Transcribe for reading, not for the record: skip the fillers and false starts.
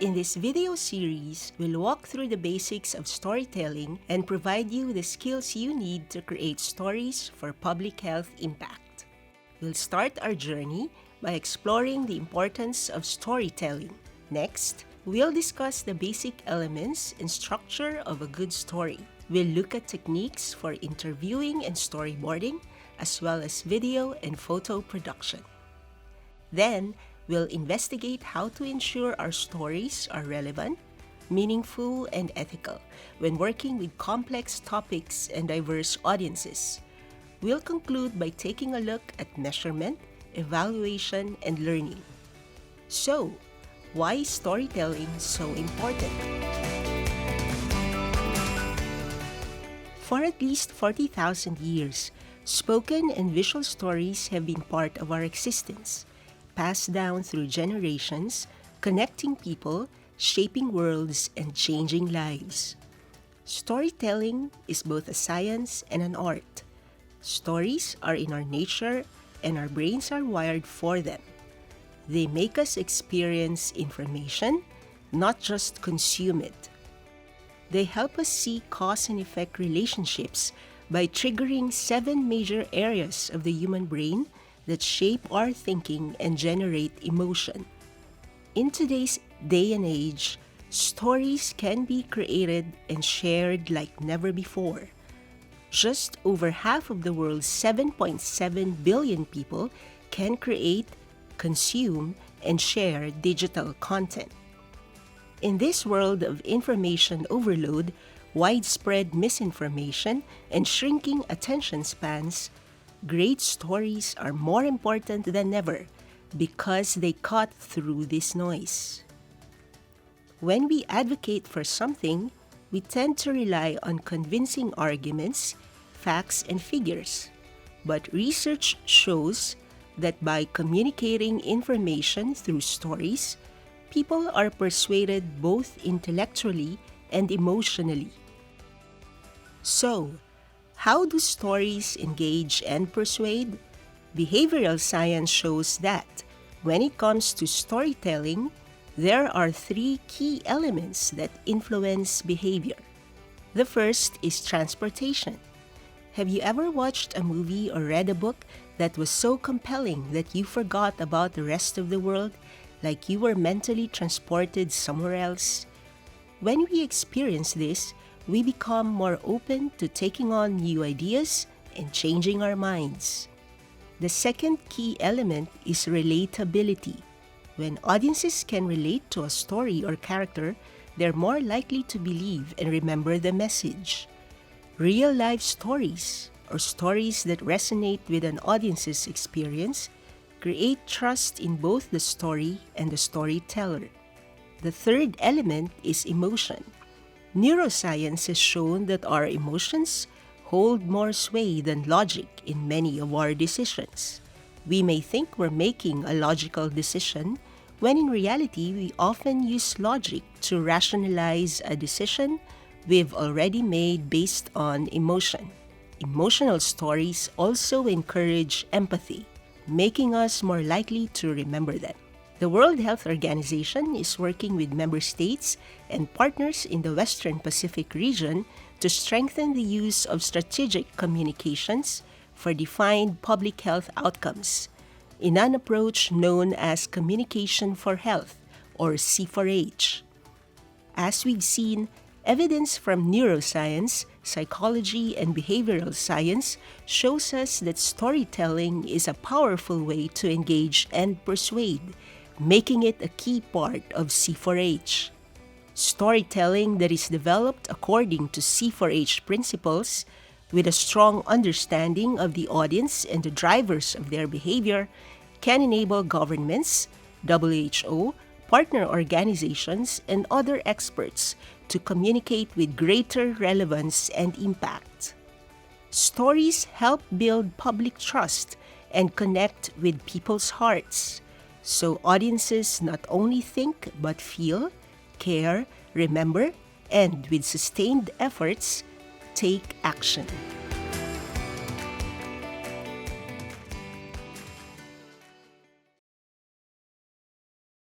In this video series, we'll walk through the basics of storytelling and provide you the skills you need to create stories for public health impact. We'll start our journey by exploring the importance of storytelling. Next, we'll discuss the basic elements and structure of a good story. We'll look at techniques for interviewing and storyboarding, as well as video and photo production. Then, we'll investigate how to ensure our stories are relevant, meaningful, and ethical when working with complex topics and diverse audiences. We'll conclude by taking a look at measurement, evaluation, and learning. So, why is storytelling so important? For at least 40,000 years, spoken and visual stories have been part of our existence, passed down through generations, connecting people, shaping worlds, and changing lives. Storytelling is both a science and an art. Stories are in our nature, and our brains are wired for them. They make us experience information, not just consume it. They help us see cause and effect relationships by triggering 7 major areas of the human brain that shape our thinking and generate emotion. In today's day and age, stories can be created and shared like never before. Just over half of the world's 7.7 billion people can create, consume, and share digital content. In this world of information overload, widespread misinformation, and shrinking attention spans, great stories are more important than ever because they cut through this noise. When we advocate for something, we tend to rely on convincing arguments, facts, and figures. But research shows that by communicating information through stories, people are persuaded both intellectually and emotionally. So, how do stories engage and persuade? Behavioral science shows that when it comes to storytelling, there are 3 key elements that influence behavior. The first is transportation. Have you ever watched a movie or read a book that was so compelling that you forgot about the rest of the world, like you were mentally transported somewhere else? When we experience this, we become more open to taking on new ideas and changing our minds. The second key element is relatability. When audiences can relate to a story or character, they're more likely to believe and remember the message. Real-life stories, or stories that resonate with an audience's experience, create trust in both the story and the storyteller. The third element is emotion. Neuroscience has shown that our emotions hold more sway than logic in many of our decisions. We may think we're making a logical decision, when in reality we often use logic to rationalize a decision we've already made based on emotion. Emotional stories also encourage empathy, making us more likely to remember them. The World Health Organization is working with member states and partners in the Western Pacific region to strengthen the use of strategic communications for defined public health outcomes in an approach known as Communication for Health, or C4H. As we've seen, evidence from neuroscience, psychology, and behavioral science shows us that storytelling is a powerful way to engage and persuade, making it a key part of C4H. Storytelling that is developed according to C4H principles, with a strong understanding of the audience and the drivers of their behavior, can enable governments, WHO, partner organizations, and other experts to communicate with greater relevance and impact. Stories help build public trust and connect with people's hearts, so audiences not only think but feel, care, remember, and with sustained efforts, take action.